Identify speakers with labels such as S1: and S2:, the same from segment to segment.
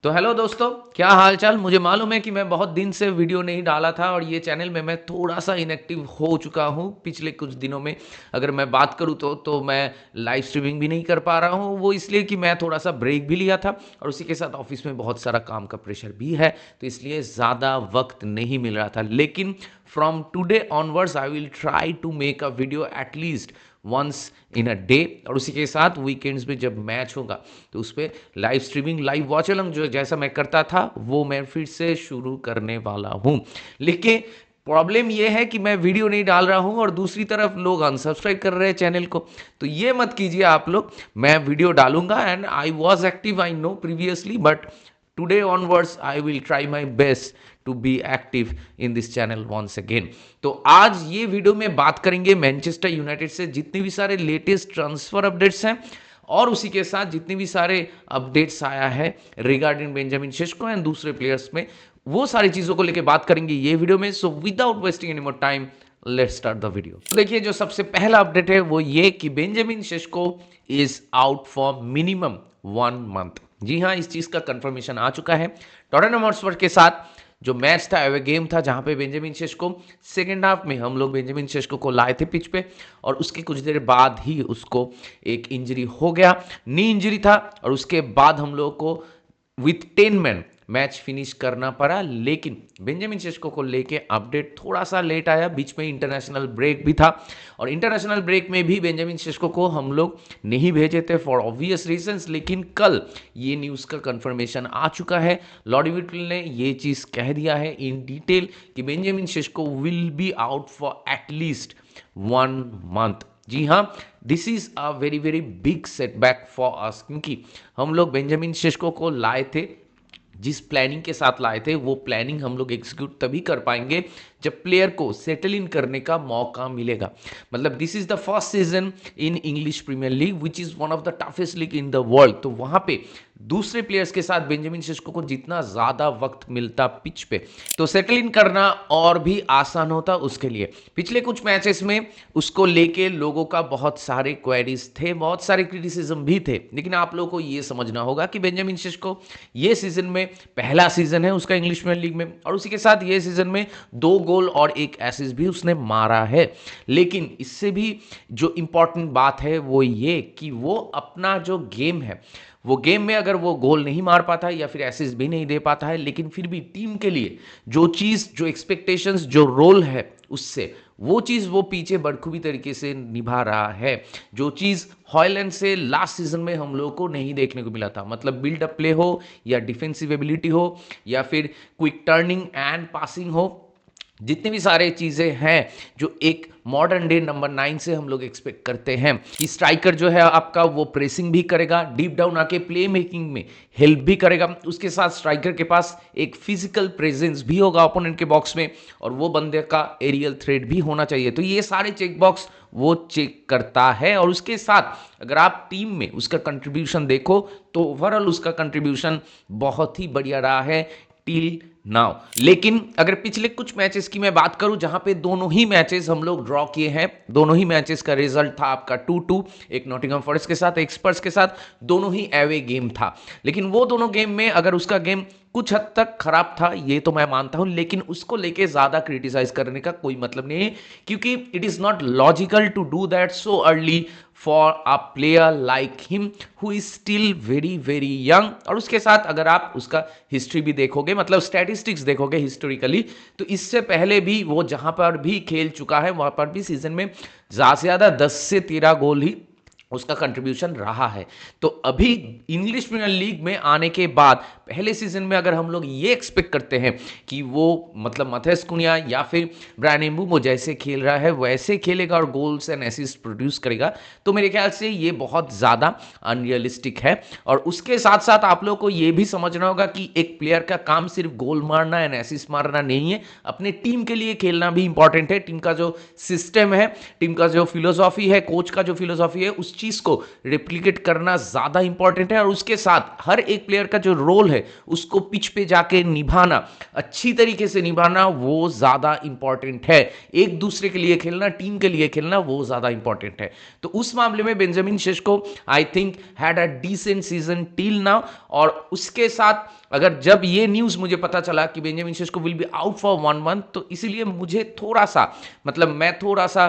S1: तो हेलो दोस्तों, क्या हाल चाल। मुझे मालूम है कि मैं बहुत दिन से वीडियो नहीं डाला था और ये चैनल में मैं थोड़ा सा इनएक्टिव हो चुका हूँ पिछले कुछ दिनों में। अगर मैं बात करूँ तो मैं लाइव स्ट्रीमिंग भी नहीं कर पा रहा हूँ। वो इसलिए कि मैं थोड़ा सा ब्रेक भी लिया था और उसी के साथ ऑफिस में बहुत सारा काम का प्रेशर भी है, तो इसलिए ज़्यादा वक्त नहीं मिल रहा था। लेकिन from today onwards I will try to make a video at least once in a day, और उसी के साथ वीकेंड्स में जब मैच होगा तो उस पर live streaming, live watch along जो जैसा मैं करता था वो मैं फिर से शुरू करने वाला हूँ। लेकिन प्रॉब्लम ये है कि मैं वीडियो नहीं डाल रहा हूँ और दूसरी तरफ लोग अनसब्सक्राइब कर रहे हैं चैनल को। तो ये मत कीजिए आप लोग, मैं वीडियो डालूंगा and I was active, I know previously, but today onwards I will try my best to be active in this channel once again. तो आज ये वीडियो में बात करेंगे मैनचेस्टर यूनाइटेड से जितने भी सारे लेटेस्ट ट्रांसफर अपडेट्स हैं और उसी के साथ जितने भी सारे अपडेट्स आया है रिगार्डिंग बेंजामिन शेस्को एंड दूसरे प्लेयर्स में, वो सारी चीज़ों को लेकर बात करेंगे ये वीडियो में। So without wasting any more time, let's start the video. देखिए, जो सबसे पहला अपडेट है वो ये कि Benjamin Sesko is out for minimum 1 month. जी हाँ, इस चीज़ का कंफर्मेशन आ चुका है। टॉटनहम हॉटस्पर के साथ जो मैच था, अवे गेम था, जहां पे बेंजामिन शेस्को सेकेंड हाफ में हम लोग बेंजामिन शेस्को को लाए थे पिच पे और उसके कुछ देर बाद ही उसको एक इंजरी हो गया, नी इंजरी था, और उसके बाद हम लोग को विथ 10 मैन मैच फिनिश करना पड़ा। लेकिन बेंजामिन शेस्को को लेके अपडेट थोड़ा सा लेट आया, बीच में इंटरनेशनल ब्रेक भी था और इंटरनेशनल ब्रेक में भी बेंजामिन शेस्को को हम लोग नहीं भेजे थे फॉर ऑब्वियस रीजंस। लेकिन कल ये न्यूज़ का कंफर्मेशन आ चुका है। लॉरी विटल ने ये चीज़ कह दिया है इन डिटेल कि Benjamin Sesko will be out for at least 1 month. जी हाँ, this is a very very big setback for us, क्योंकि हम लोग बेंजामिन शेस्को को लाए थे, जिस प्लानिंग के साथ लाए थे वो प्लानिंग हम लोग एग्जीक्यूट तभी कर पाएंगे जब प्लेयर को सेटल इन करने का मौका मिलेगा। मतलब this is the first season in English Premier League which is one of the toughest league in the world. तो वहां पे दूसरे प्लेयर्स के साथ बेंजामिन शेस्को को जितना ज्यादा वक्त मिलता पिच पे, तो सेटल इन करना और भी आसान होता उसके लिए। पिछले कुछ मैचेस में उसको लेके लोगों का बहुत सारे क्वेरीज थे, बहुत सारे क्रिटिसिज्म भी थे। लेकिन आप लोगों को ये समझना होगा कि बेंजामिन शेस्को ये सीजन में पहला सीजन है उसका इंग्लिश प्रीमियर लीग में, और उसी के साथ ये सीजन में 2 गोल और 1 एसिस्ट भी उसने मारा है। लेकिन इससे भी जो इंपॉर्टेंट बात है वो ये कि वो अपना जो गेम है, वो गेम में अगर वो गोल नहीं मार पाता है या फिर एसिस्ट भी नहीं दे पाता है, लेकिन फिर भी टीम के लिए जो चीज़, जो एक्सपेक्टेशंस, जो रोल है उससे, वो चीज़ वो पीछे बखूबी तरीके से निभा रहा है। जो चीज़ हॉयलैंड से लास्ट सीजन में हम लोगों को नहीं देखने को मिला था, मतलब बिल्ड अप प्ले हो या डिफेंसिव एबिलिटी हो या फिर क्विक टर्निंग एंड पासिंग हो, जितनी भी सारे चीज़ें हैं जो एक मॉडर्न डे नंबर 9 से हम लोग एक्सपेक्ट करते हैं कि स्ट्राइकर जो है आपका वो प्रेसिंग भी करेगा, डीप डाउन आके प्ले मेकिंग में हेल्प भी करेगा, उसके साथ स्ट्राइकर के पास एक फिजिकल प्रेजेंस भी होगा ओपोनेंट के बॉक्स में, और वो बंदे का एरियल थ्रेट भी होना चाहिए। तो ये सारे चेक बॉक्स वो चेक करता है, और उसके साथ अगर आप टीम में उसका कंट्रीब्यूशन देखो तो ओवरऑल उसका कंट्रीब्यूशन बहुत ही बढ़िया रहा है टिल नाउ। लेकिन अगर पिछले कुछ मैचेस की मैं बात करूं जहां पे दोनों ही मैचेस हम लोग ड्रॉ किए हैं, दोनों ही मैचेस का रिजल्ट था आपका 2-2, एक नॉटिंघम फॉरेस्ट के साथ, एक स्पर्स के साथ, दोनों ही एवे गेम था। लेकिन वो दोनों गेम में अगर उसका गेम कुछ हद तक खराब था ये तो मैं मानता हूं, लेकिन उसको लेके ज्यादा क्रिटिसाइज करने का कोई मतलब नहीं है, क्योंकि it is not logical to do that so early for a player like him who is still very very young. और उसके साथ अगर आप उसका हिस्ट्री भी देखोगे, मतलब स्टैटिस्टिक्स देखोगे हिस्टोरिकली, तो इससे पहले भी वो जहां पर भी खेल चुका है वहां पर भी सीजन में ज्यादा से ज्यादा 10 से 13 गोल ही उसका कंट्रीब्यूशन रहा है। तो अभी इंग्लिश प्रीमियर लीग में आने के बाद पहले सीजन में अगर हम लोग ये एक्सपेक्ट करते हैं कि वो मतलब मथेस कुनिया या फिर ब्रायन एम्बुमो जैसे खेल रहा है वैसे खेलेगा और गोल्स एंड असिस्ट प्रोड्यूस करेगा, तो मेरे ख्याल से ये बहुत ज़्यादा अनरियलिस्टिक है। और उसके साथ साथ आप लोग को ये भी समझना होगा कि एक प्लेयर का काम सिर्फ गोल मारना एंड असिस्ट मारना नहीं है, अपने टीम के लिए खेलना भी इंपॉर्टेंट है। टीम का जो सिस्टम है, टीम का जो फिलोसॉफी है, कोच का जो फिलोसॉफी है, उस चीज़ को रेप्लिकेट करना ज़्यादा इंपॉर्टेंट है और उसके साथ हर एक प्लेयर का जो रोल है उसको पिच पे जाके निभाना, अच्छी तरीके से निभाना, वो ज़्यादा इंपॉर्टेंट है। एक दूसरे के लिए खेलना, टीम के लिए खेलना, वो ज़्यादा इंपॉर्टेंट है। तो उस मामले में Benjamin Sesko I think had a decent season till now. और उसके साथ अगर जब ये न्यूज़ मुझे पता चला कि Benjamin Sesko will be out for 1 month, तो इसीलिए मुझे थोड़ा सा मतलब मैं थोड़ा सा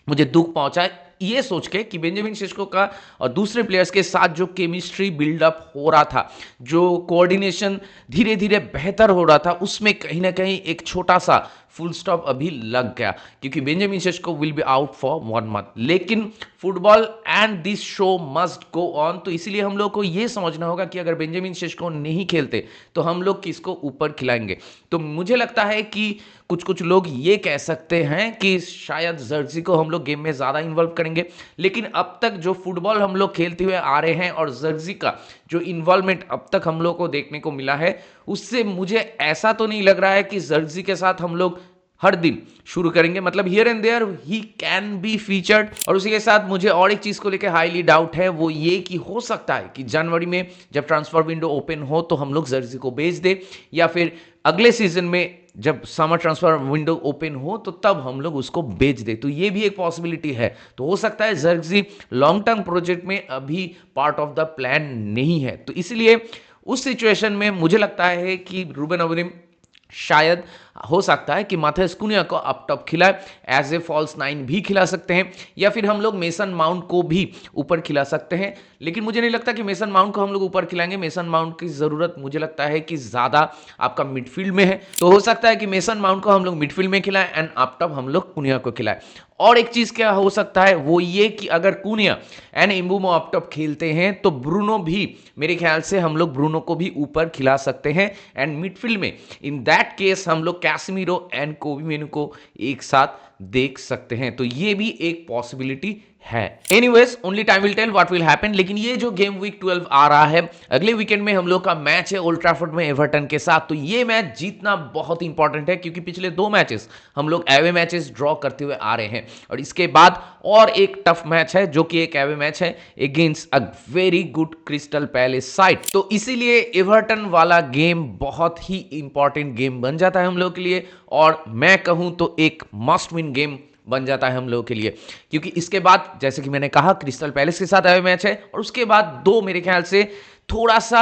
S1: मुझे दुख पहुंचा ये सोच के कि बेंजामिन शेशको का और दूसरे प्लेयर्स के साथ जो केमिस्ट्री बिल्डअप हो रहा था, जो कोऑर्डिनेशन धीरे धीरे बेहतर हो रहा था, उसमें कहीं ना कहीं एक छोटा सा फुल स्टॉप अभी लग गया, क्योंकि Benjamin Sesko will be out for 1 month. लेकिन football and this show must go on, तो इसीलिए हम लोग को ये समझना होगा कि अगर बेंजामिन शेशको नहीं खेलते तो हम लोग किसको ऊपर खिलाएंगे। तो मुझे लगता है कि कुछ कुछ लोग ये कह सकते हैं कि शायद जर्सी को हम लोग गेम में ज़्यादा इन्वॉल्व करेंगे, लेकिन अब तक जो फुटबॉल हम लोग खेलते हुए आ रहे हैं और जर्सी का जो इन्वॉल्वमेंट अब तक हम लोग को देखने को मिला है, उससे मुझे ऐसा तो नहीं लग रहा है कि जर्सी के साथ हम लोग हर दिन शुरू करेंगे। मतलब here and there he can be featured. और उसी के साथ मुझे और एक चीज को लेकर हाईली डाउट है, वो ये कि हो सकता है कि जनवरी में जब ट्रांसफर विंडो ओपन हो तो हम लोग जर्सी को बेच दे, या फिर अगले सीजन में जब समर ट्रांसफर विंडो ओपन हो तो तब हम लोग उसको बेच दे। तो ये भी एक पॉसिबिलिटी है। तो हो सकता है जर्सी लॉन्ग टर्म प्रोजेक्ट में अभी पार्ट ऑफ द प्लान नहीं है। तो इसलिए उस सिचुएशन में मुझे लगता है कि रूबेन अमोरिम शायद हो सकता है कि माथेस कुनिया को अप टॉप खिलाए, एज ए फॉल्स 9 भी खिला सकते हैं, या फिर हम लोग मेसन माउंट को भी ऊपर खिला सकते हैं। लेकिन मुझे नहीं लगता कि मेसन माउंट को हम लोग ऊपर खिलाएंगे। मेसन माउंट की ज़रूरत मुझे लगता है कि ज़्यादा आपका मिडफील्ड में है। तो हो सकता है कि मेसन माउंट को हम लोग मिडफील्ड में खिलाएं एंड अप टॉप हम लोग कुनिया को खिलाएं। और एक चीज़ क्या हो सकता है, वो ये कि अगर कुनिया एंड एम्बुमो अप टॉप खेलते हैं तो ब्रूनो भी, मेरे ख्याल से हम लोग ब्रूनो को भी ऊपर खिला सकते हैं। एंड मिडफील्ड में इन दैट केस हम लोग कैसेमीरो एंड कोबी मेनू को एक साथ देख सकते हैं। तो ये भी एक पॉसिबिलिटी है। Anyways only time will tell what will happen. लेकिन ये जो गेम वीक 12 आ रहा है, अगले वीकेंड में हम लोग का मैच है ओल्ड ट्रैफर्ड में एवर्टन के साथ। तो ये मैच जीतना बहुत इंपॉर्टेंट है, क्योंकि पिछले 2 मैचेस हम लोग एवे मैचेस ड्रॉ करते हुए आ रहे हैं और इसके बाद और एक टफ मैच है जो कि एक एवे मैच है against a very good crystal palace side. तो इसीलिए एवर्टन वाला गेम बहुत ही इंपॉर्टेंट गेम बन जाता है हम लोग के लिए, और मैं कहूं तो एक मस्ट विन गेम बन जाता है हम लोगों के लिए, क्योंकि इसके बाद जैसे कि मैंने कहा क्रिस्टल पैलेस के साथ अवे मैच है और उसके बाद 2 मेरे ख्याल से थोड़ा सा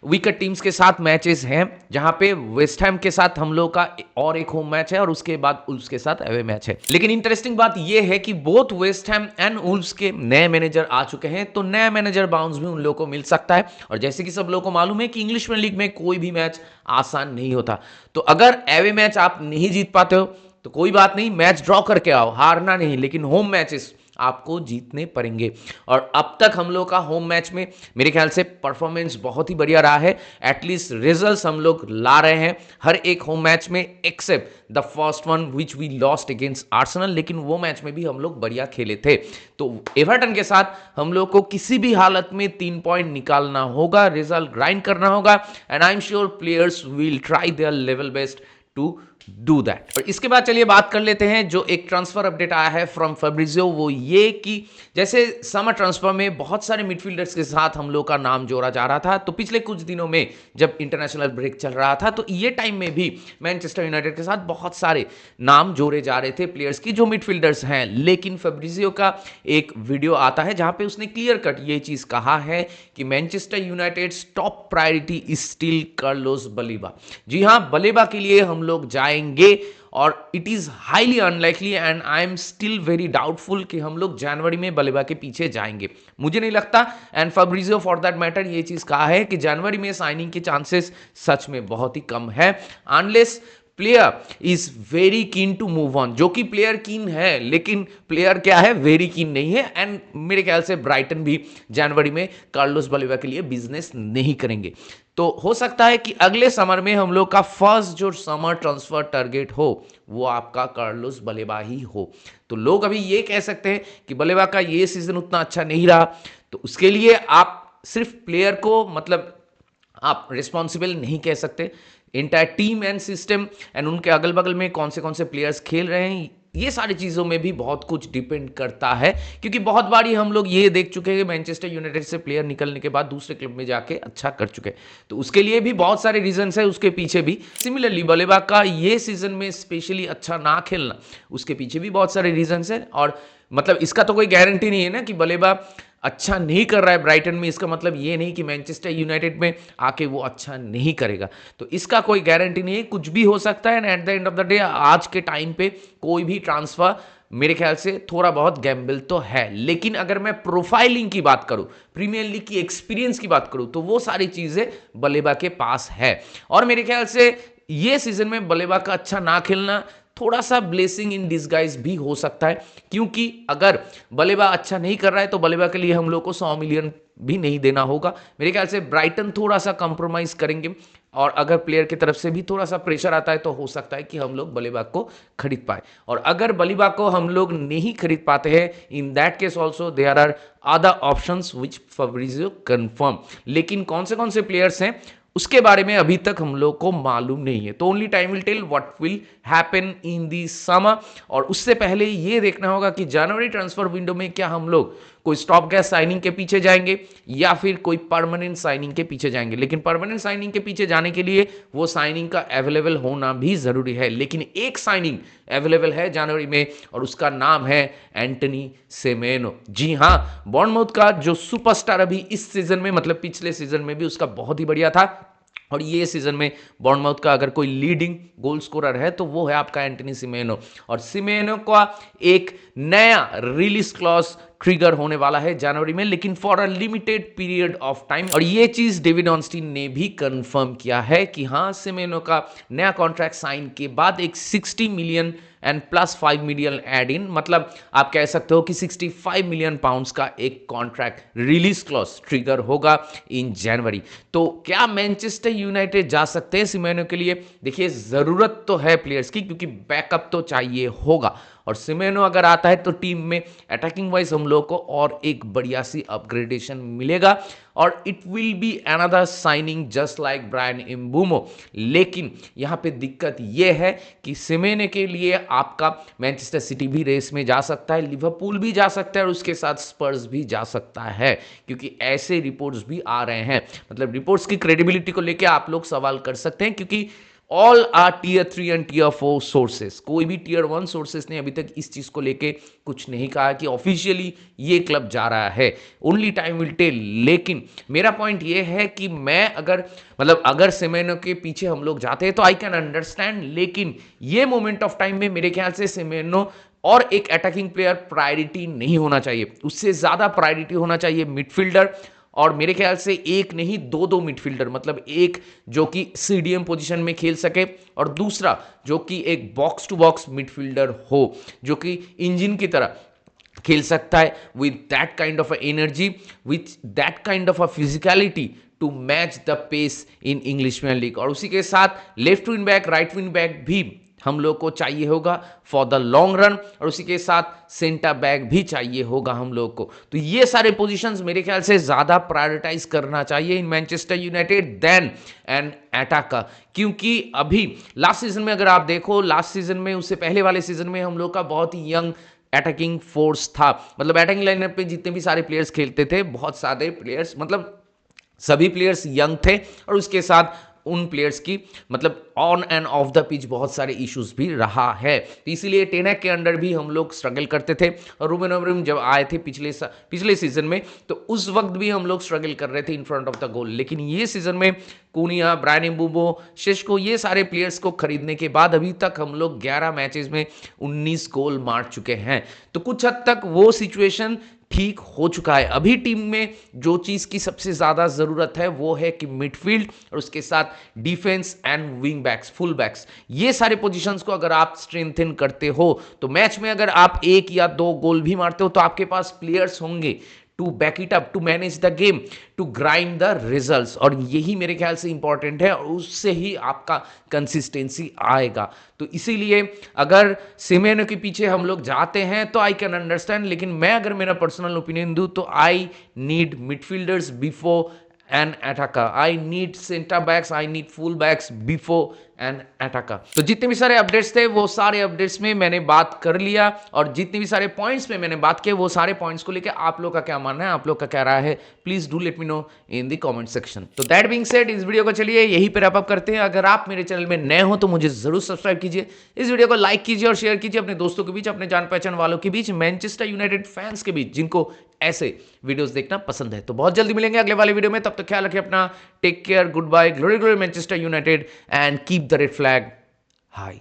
S1: वीकर टीम्स के साथ मैचेस हैं, जहां पे वेस्ट हैम के साथ हम लोग का और एक होम मैच है और उसके बाद वुल्व्स के साथ अवे मैच है। लेकिन इंटरेस्टिंग बात यह है कि both West Ham and Wolves के नए मैनेजर आ चुके हैं, तो नया मैनेजर बाउंस भी उन लोगों को मिल सकता है। और जैसे कि सब लोगों को मालूम है कि इंग्लिश प्रीमियर लीग में कोई भी मैच आसान नहीं होता। तो अगर अवे मैच आप नहीं जीत पाते हो तो कोई बात नहीं, मैच ड्रॉ करके आओ, हारना नहीं, लेकिन होम मैचेस आपको जीतने पड़ेंगे। और अब तक हम लोग का होम मैच में मेरे ख्याल से परफॉर्मेंस बहुत ही बढ़िया रहा है। एटलीस्ट रिजल्ट्स हम लोग ला रहे हैं हर एक होम मैच में, except the first one which we lost against Arsenal, लेकिन वो मैच में भी हम लोग बढ़िया खेले थे। तो एवर्टन के साथ हम लोग को किसी भी हालत में 3 पॉइंट निकालना होगा, रिजल्ट ग्राइंड करना होगा, and I am sure players will try their level best to do that. और इसके बाद चलिए बात कर लेते हैं जो एक ट्रांसफर अपडेट आया है फ्रॉम फैब्रिजियो, वो ये कि जैसे समर ट्रांसफर में बहुत सारे मिडफील्डर्स के साथ हम लोग का नाम जोड़ा जा रहा था, तो पिछले कुछ दिनों में जब इंटरनेशनल ब्रेक चल रहा था तो ये टाइम में भी मैनचेस्टर यूनाइटेड के साथ बहुत सारे नाम जोड़े जा रहे थे प्लेयर्स की जो मिडफील्डर्स हैं। लेकिन फैब्रिजियो का एक वीडियो आता है जहां पे उसने क्लियर कट ये चीज कहा है कि Manchester United top priority is still Carlos Baleba. जी हां, बलेबा के लिए हम लोग जाएंगे, और it is highly unlikely and I am still very doubtful कि हम लोग जनवरी में बलेबा के पीछे जाएंगे। मुझे नहीं लगता, and Fabrizio for that matter ये चीज कहा है कि जनवरी में साइनिंग के चांसेस सच में बहुत ही कम है, unless player is very keen to move on. जो कि प्लेयर कीन है, लेकिन प्लेयर क्या है, वेरी कीन नहीं है। एंड मेरे ख्याल से ब्राइटन भी जनवरी में कार्लोस बलेबा के लिए बिजनेस नहीं करेंगे। तो हो सकता है कि अगले समर में हम लोग का फर्स्ट जो समर ट्रांसफर टारगेट हो वो आपका कार्लोस बलेबा ही हो। तो लोग अभी ये कह सकते हैं कि बलेबा का ये सीजन उतना अच्छा नहीं रहा, तो उसके लिए आप सिर्फ प्लेयर को मतलब आप रिस्पॉन्सिबल नहीं कह सकते। Entire team and system and उनके अगल बगल में कौन से प्लेयर्स खेल रहे हैं ये सारी चीज़ों में भी बहुत कुछ डिपेंड करता है, क्योंकि बहुत बारी हम लोग ये देख चुके हैं कि मैनचेस्टर यूनाइटेड से प्लेयर निकलने के बाद दूसरे क्लब में जाके अच्छा कर चुके हैं। तो उसके लिए भी बहुत सारे रीजंस है, उसके पीछे भी। सिमिलरली बलेबा का ये सीजन में स्पेशली अच्छा ना खेलना, उसके पीछे भी बहुत सारे रीजंस है। और मतलब इसका तो कोई गारंटी नहीं है ना कि बलेबा अच्छा नहीं कर रहा है ब्राइटन में, इसका मतलब ये नहीं कि मैनचेस्टर यूनाइटेड में आके वो अच्छा नहीं करेगा। तो इसका कोई गारंटी नहीं है, कुछ भी हो सकता है। And at the end of the day आज के टाइम पे कोई भी ट्रांसफर मेरे ख्याल से थोड़ा बहुत गैम्बल तो है। लेकिन अगर मैं प्रोफाइलिंग की बात करूं, प्रीमियर लीग की एक्सपीरियंस की बात करूं, तो वो सारी चीजें बलेबा के पास है। और मेरे ख्याल से ये सीजन में बलेबा का अच्छा ना खेलना थोड़ा सा ब्लेसिंग इन डिसगाइज भी हो सकता है, क्योंकि अगर बलेबा अच्छा नहीं कर रहा है तो बलेबा के लिए हम लोग को 100 मिलियन भी नहीं देना होगा। मेरे ख्याल से ब्राइटन थोड़ा सा कंप्रोमाइज करेंगे, और अगर प्लेयर की तरफ से भी थोड़ा सा प्रेशर आता है तो हो सकता है कि हम लोग बलेबा को खरीद पाए। और अगर बलेबा को हम लोग नहीं खरीद पाते हैं, in that case also there are other options which Fabrizio confirm. लेकिन कौन से प्लेयर्स हैं उसके बारे में अभी तक हम लोग को मालूम नहीं है। तो only time will tell what will happen in the summer. और उससे पहले ये देखना होगा कि जनवरी ट्रांसफर विंडो में क्या हम लोग कोई स्टॉप गैस साइनिंग के पीछे जाएंगे या फिर कोई परमानेंट साइनिंग के पीछे जाएंगे। लेकिन परमानेंट साइनिंग के पीछे जाने के लिए वो साइनिंग का अवेलेबल होना भी जरूरी है। लेकिन एक साइनिंग अवेलेबल है जनवरी में, और उसका नाम है एंटनी सेमेनो। जी हाँ, बॉर्नमाउथ का जो सुपरस्टार अभी इस सीजन में, मतलब पिछले सीजन में भी उसका बहुत ही बढ़िया था, और ये सीजन में बॉर्नमाउथ का अगर कोई लीडिंग गोल स्कोरर है तो वो है आपका एंटनी सिमेनो। और सिमेनो का एक नया रिलीज क्लॉज ट्रिगर होने वाला है जनवरी में, लेकिन for a limited period of time. और ये चीज डेविड ऑर्नस्टीन ने भी कंफर्म किया है कि हाँ, सिमेनो का नया कॉन्ट्रैक्ट साइन के बाद एक 60 million and plus 5 million add in, मतलब आप कह सकते हो कि 65 मिलियन पाउंड्स का एक कॉन्ट्रैक्ट रिलीज क्लॉज ट्रिगर होगा इन जनवरी। तो क्या मैनचेस्टर यूनाइटेड जा सकते हैं सिमेनो के लिए? देखिए, जरूरत तो है प्लेयर्स की, क्योंकि बैकअप तो चाहिए होगा। और सिमेनो अगर आता है तो टीम में अटैकिंग वाइज हम लोग को और एक बढ़िया सी अपग्रेडेशन मिलेगा, और it will be another signing just like Bryan Mbeumo. लेकिन यहां पे दिक्कत यह है कि सिमेने के लिए आपका मैनचेस्टर सिटी भी रेस में जा सकता है, लिवरपूल भी जा सकता है, और उसके साथ स्पर्स भी जा सकता है, क्योंकि ऐसे रिपोर्ट्स भी आ रहे हैं। मतलब रिपोर्ट्स की क्रेडिबिलिटी को लेकर आप लोग सवाल कर सकते हैं, क्योंकि all are tier 3 and tier 4 sources. कोई भी टीयर 1 सोर्सेस ने अभी तक इस चीज को लेके कुछ नहीं कहा कि ऑफिशियली ये क्लब जा रहा है। Only time will tell. लेकिन मेरा पॉइंट ये है कि मैं अगर सेमेनो के पीछे हम लोग जाते हैं तो आई कैन अंडरस्टैंड, लेकिन ये मोमेंट ऑफ टाइम में मेरे ख्याल से सेमेनो और एक अटैकिंग प्लेयर प्रायोरिटी नहीं होना चाहिए, उससे ज्यादा प्रायोरिटी होना चाहिए मिडफील्डर। और मेरे ख्याल से एक नहीं, दो मिडफील्डर, मतलब एक जो कि सीडीएम पोजीशन में खेल सके, और दूसरा जो कि एक बॉक्स टू बॉक्स मिडफील्डर हो, जो कि इंजन की तरह खेल सकता है, with that kind of energy, with that kind of physicality to match the pace in English Premier League. और उसी के साथ left wing back, right wing back भी हम लोग को चाहिए होगा फॉर द लॉन्ग रन, और उसी के साथ सेंटर बैक भी चाहिए होगा हम लोग को। तो ये सारे पोजीशंस मेरे ख्याल से ज्यादा प्रायोरिटाइज करना चाहिए in Manchester United then an attacker. क्योंकि अभी लास्ट सीजन में अगर आप देखो, लास्ट सीजन में, उससे पहले वाले सीजन में हम लोग का बहुत ही यंग अटैकिंग फोर्स था। मतलब अटैकिंग लाइनअप पे जितने भी सारे प्लेयर्स खेलते थे, बहुत सारे प्लेयर्स, मतलब सभी प्लेयर्स यंग थे, और उसके साथ उन प्लेयर्स की मतलब on end of the pitch बहुत सारे इश्यूज भी रहा है। तो इसीलिए टेनहैग के अंडर भी हम लोग स्ट्रगल करते थे, और रूबेन अमोरिम जब आए थे पिछले सीजन में, तो उस वक्त भी हम लोग स्ट्रगल कर रहे थे in front of the goal. लेकिन ये सीजन में कुनिया, ब्रायन एम्बूमो, शेष्को, ये सारे प्लेयर्स को खरीदने के बाद अभी तक हम लोग 11 मैचेस में 19 गोल मार चुके हैं। तो कुछ हद तक वो सिचुएशन ठीक हो चुका है। अभी टीम में जो चीज की सबसे ज्यादा जरूरत है वो है कि मिडफील्ड, और उसके साथ defence and wing backs, full backs, ये सारे पोजीशंस को अगर आप स्ट्रेंथन करते हो तो मैच में अगर आप 1 या 2 गोल भी मारते हो तो आपके पास प्लेयर्स होंगे to back it up, to manage the game, to grind the results. और यही मेरे ख्याल से इंपॉर्टेंट है, और उससे ही आपका कंसिस्टेंसी आएगा। तो इसीलिए अगर सिमेनो के पीछे हम लोग जाते हैं तो आई कैन अंडरस्टैंड, लेकिन मैं अगर मेरा पर्सनल ओपिनियन दूं तो I need midfielders before an attacker, I need centre backs, I need full backs before an attacker. तो जितने भी सारे अपडेट्स थे वो सारे अपडेट्स में मैंने बात कर लिया, और जितने भी सारे पॉइंट्स में मैंने बात किए वो सारे पॉइंट्स को लेकर आप लोग का क्या मानना है, आप लोग का क्या राय है, please do let me know in the comment section. तो दैट बीइंग सेड, इस वीडियो को चलिए यहीं पर अप करते हैं। अगर आप मेरे चैनल में नए हो तो मुझे जरूर सब्सक्राइब कीजिए, इस वीडियो को लाइक कीजिए और शेयर कीजिए अपने दोस्तों के बीच, अपने जान पहचान वालों के बीच, मैनचेस्टर यूनाइटेड फैंस के बीच जिनको ऐसे वीडियोस देखना पसंद है। तो बहुत जल्दी मिलेंगे अगले वाले वीडियो में, तब तक ख्याल रखिए अपना, take care, goodbye, glory glory Manchester United and keep the red flag high.